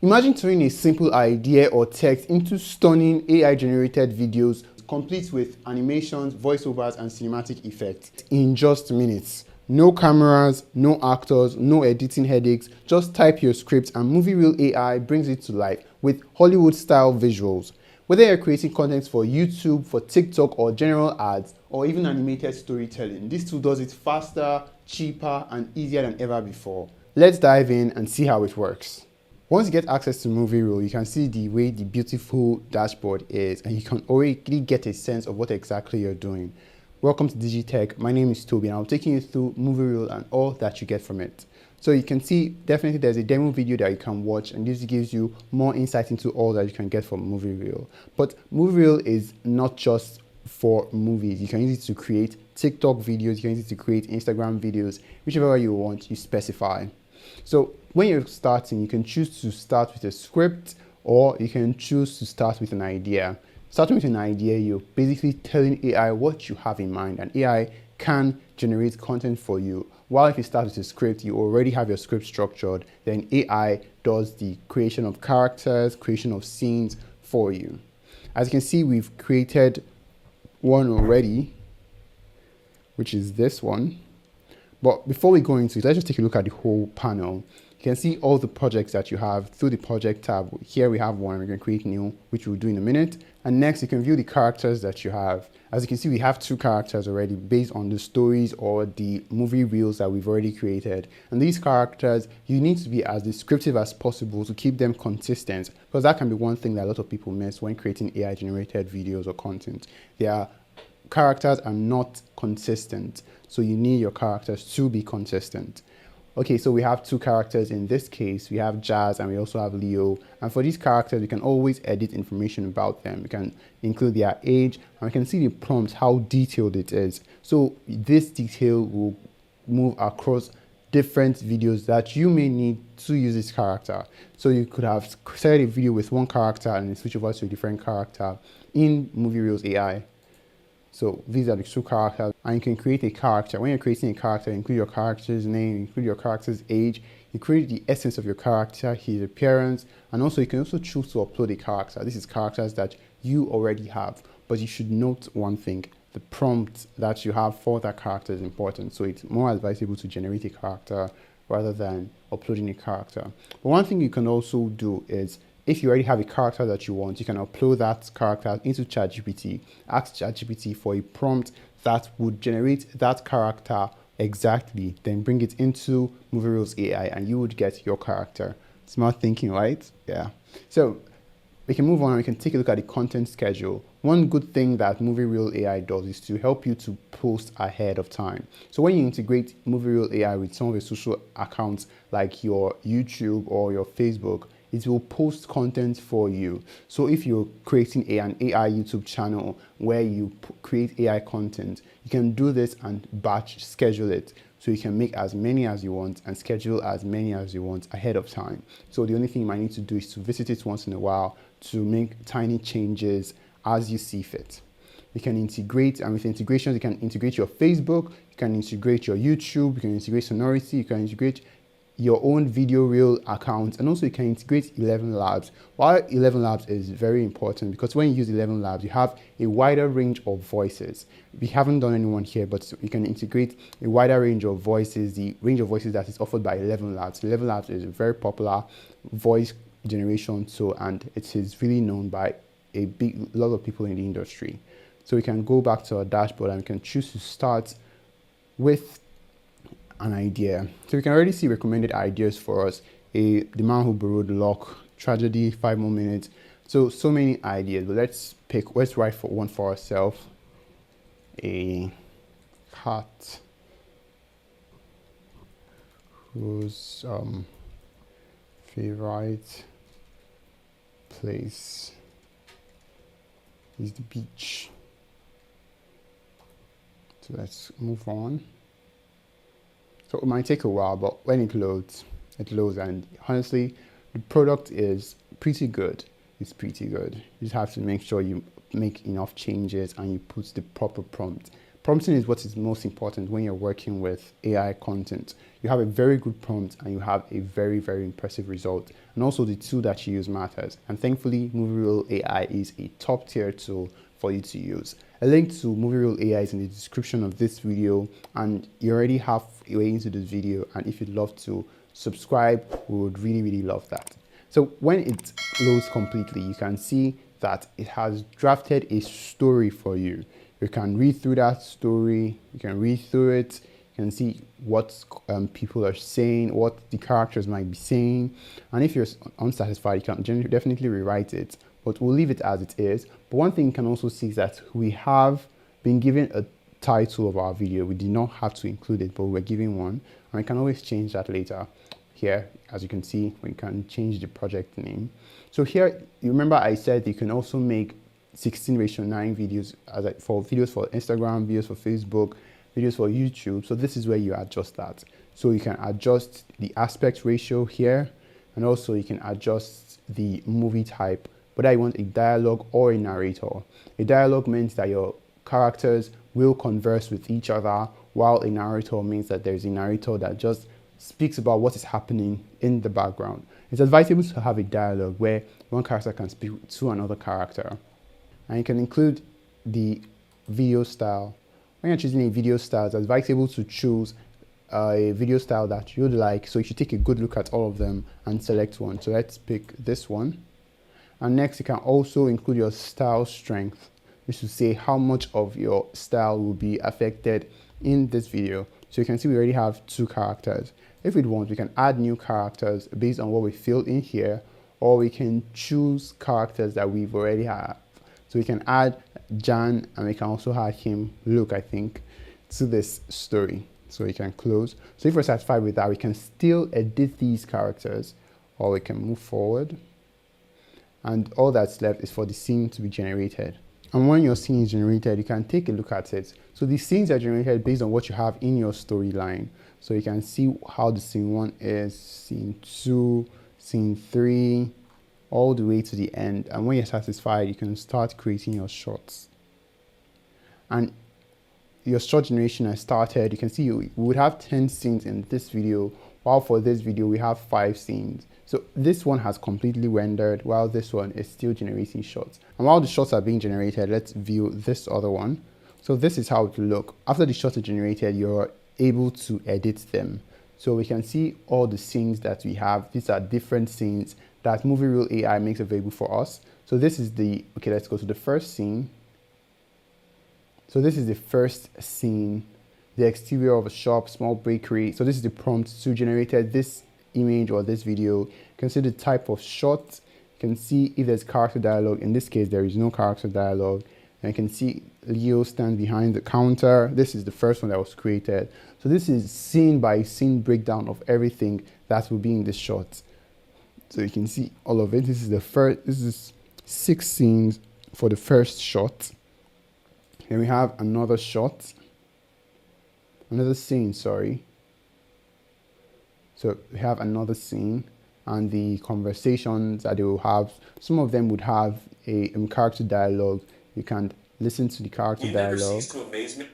Imagine turning a simple idea or text into stunning AI-generated videos complete with animations, voiceovers, and cinematic effects in just minutes. No cameras, no actors, no editing headaches. Just type your script and MovieReelAI brings it to life with Hollywood-style visuals. Whether you're creating content for YouTube, for TikTok, or general ads, or even animated storytelling, this tool does it faster, cheaper, and easier than ever before. Let's dive in and see how it works. Once you get access to MovieReel, you can see the way the beautiful dashboard is, and you can already get a sense of what exactly you're doing. Welcome to Digitech. My name is Toby, and I'm taking you through MovieReel and all that you get from it. So you can see definitely there's a demo video that you can watch, and this gives you more insight into all that you can get from MovieReel. But MovieReel is not just for movies. You can use it to create TikTok videos, you can use it to create Instagram videos, whichever you want, you specify. So when you're starting, you can choose to start with a script, or you can choose to start with an idea. Starting with an idea, you're basically telling AI what you have in mind, and AI can generate content for you. While if you start with a script, you already have your script structured, then AI does the creation of characters, creation of scenes for you. As you can see, we've created one already, which is this one. But before we go into it, let's just take a look at the whole panel. You can see all the projects that you have through the project tab. Here we have one, we're going to create new, which we'll do in a minute. And next, you can view the characters that you have. As you can see, we have 2 characters already based on the stories or the movie reels that we've already created. And these characters, you need to be as descriptive as possible to keep them consistent, because that can be one thing that a lot of people miss when creating AI generated videos or content. Their characters are not consistent, so you need your characters to be consistent. Okay, so we have 2 characters in this case. We have Jazz and we also have Leo. And for these characters, we can always edit information about them. We can include their age, and we can see the prompt, how detailed it is. So this detail will move across different videos that you may need to use this character. So you could have started a video with one character and then switch over to a different character in MovieReelAI. So these are the 2 characters, and you can create a character. When you're creating a character, include your character's name, include your character's age, you create the essence of your character, his appearance, and also you can also choose to upload a character. This is characters that you already have, but you should note one thing: the prompt that you have for that character is important. So it's more advisable to generate a character rather than uploading a character. But one thing you can also do is, if you already have a character that you want, you can upload that character into ChatGPT. Ask ChatGPT for a prompt that would generate that character exactly, then bring it into MovieReelAI, and you would get your character. Smart thinking, right? Yeah. So we can move on and we can take a look at the content schedule. One good thing that MovieReelAI does is to help you to post ahead of time. So when you integrate MovieReelAI with some of your social accounts like your YouTube or your Facebook, it will post content for you. So if you're creating an AI YouTube channel where you create AI content, you can do this and batch schedule it. So you can make as many as you want and schedule as many as you want ahead of time. So the only thing you might need to do is to visit it once in a while to make tiny changes as you see fit. You can integrate, and with integrations, you can integrate your Facebook, you can integrate your YouTube, you can integrate Sonority, you can integrate your own video reel account, and also you can integrate 11 Labs. Why 11 Labs is very important, because when you use 11 Labs, you have a wider range of voices. We haven't done anyone here, but you can integrate a wider range of voices, the range of voices that is offered by 11 Labs. 11 Labs is a very popular voice generation tool, and it is really known by a lot of people in the industry. So we can go back to our dashboard and we can choose to start with an idea. So we can already see recommended ideas for us: The Man Who Borrowed the Lock, Tragedy, 5 More Minutes. So many ideas, but let's write for one for ourselves. A cat whose favorite place is the beach. So let's move on. So it might take a while, but when it loads, and honestly, the product is pretty good. It's pretty good. You just have to make sure you make enough changes and you put the proper prompt. Prompting is what is most important when you're working with AI content. You have a very good prompt and you have a very, very impressive result. And also the tool that you use matters. And thankfully, MovieReelAI is a top tier tool for you to use. A link to MovieReelAI is in the description of this video, and you're already halfway into this video, and if you'd love to subscribe, we would really, really love that. So when it loads completely, you can see that it has drafted a story for you. You can read through that story, you can read through it, you can see what people are saying, what the characters might be saying, and if you're unsatisfied, you can definitely rewrite it, but we'll leave it as it is. But one thing you can also see is that we have been given a title of our video. We did not have to include it, but we're given one, and we can always change that later. Here, as you can see, we can change the project name. So here, you remember I said you can also make 16:9 videos for videos for Instagram, videos for Facebook, videos for YouTube. So this is where you adjust that. So you can adjust the aspect ratio here, and also you can adjust the movie type, whether you want a dialogue or a narrator. A dialogue means that your characters will converse with each other, while a narrator means that there's a narrator that just speaks about what is happening in the background. It's advisable to have a dialogue where one character can speak to another character. And you can include the video style. When you're choosing a video style, it's advisable to choose a video style that you'd like. So you should take a good look at all of them and select one. So let's pick this one. And next, you can also include your style strength. This will say how much of your style will be affected in this video. So you can see we already have 2 characters. If we want, we can add new characters based on what we filled in here, or we can choose characters that we've already had. So we can add Jan, and we can also add him, Luke, I think, to this story. So we can close. So if we're satisfied with that, we can still edit these characters, or we can move forward. And all that's left is for the scene to be generated. And when your scene is generated, you can take a look at it. So the scenes are generated based on what you have in your storyline. So you can see how the scene 1 is, scene 2, scene 3, all the way to the end. And when you're satisfied, you can start creating your shots. And your shot generation has started. You can see we would have 10 scenes in this video, while for this video we have 5 scenes. So this one has completely rendered, while this one is still generating shots. And while the shots are being generated, let's view this other one. So this is how it will look. After the shots are generated, you're able to edit them. So we can see all the scenes that we have. These are different scenes that MovieReelAI makes available for us. So this is okay, let's go to the first scene. So this is the first scene, the exterior of a shop, small bakery. So this is the prompt to generate this image or this video. You can see the type of shot. You can see if there's character dialogue. In this case, there is no character dialogue. And you can see Leo stand behind the counter. This is the first one that was created. So this is scene by scene breakdown of everything that will be in this shot. So you can see all of it. This is 6 scenes for the first shot. Then we have another shot, another scene, sorry. So we have another scene, and the conversations that they will have, some of them would have a character dialogue. You can listen to the character dialogue. You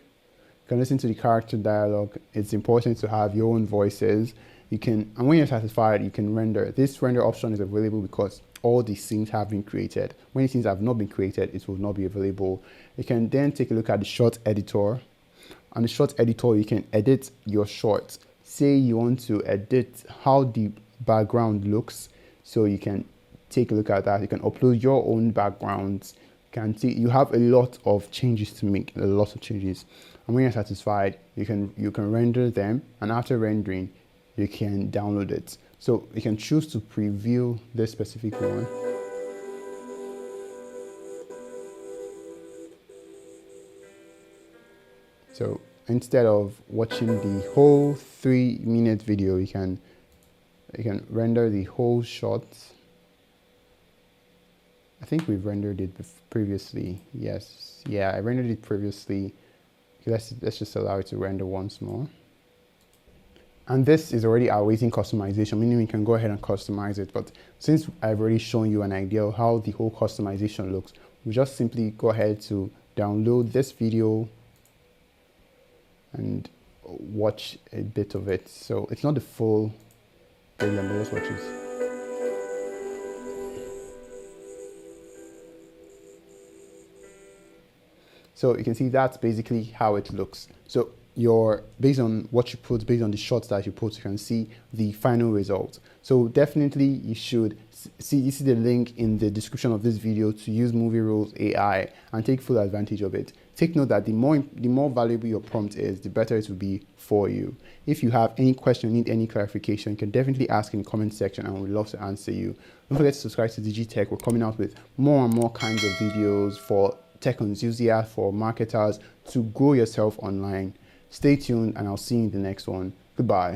can listen to the character dialogue. It's important to have your own voices. You can, and when you're satisfied, you can render. This render option is available because all the scenes have been created. When scenes have not been created, it will not be available. You can then take a look at the shot editor. On the shot editor, you can edit your shot. Say you want to edit how the background looks, so you can take a look at that. You can upload your own backgrounds. You can see you have a lot of changes to make, a lot of changes. And when you're satisfied, you can render them, and after rendering, you can download it. So you can choose to preview this specific one. So instead of watching the whole 3-minute video, you can render the whole shot. I think we've rendered it previously. Yes, yeah, I rendered it previously. Let's just allow it to render once more. And this is already awaiting customization, meaning we can go ahead and customize it. But since I've already shown you an idea of how the whole customization looks, we just simply go ahead to download this video. and watch a bit of it. So it's not the full thing, but let's watch this. So you can see that's basically how it looks. So based on what you put, based on the shots that you put, you can see the final result. So definitely you should see the link in the description of this video to use MovieReelAI and take full advantage of it. Take note that the more valuable your prompt is, the better it will be for you. If you have any question, need any clarification, you can definitely ask in the comment section and we'd love to answer you. Don't forget to subscribe to DigiTech. We're coming out with more and more kinds of videos for tech enthusiasts, for marketers, to grow yourself online. Stay tuned and I'll see you in the next one. Goodbye.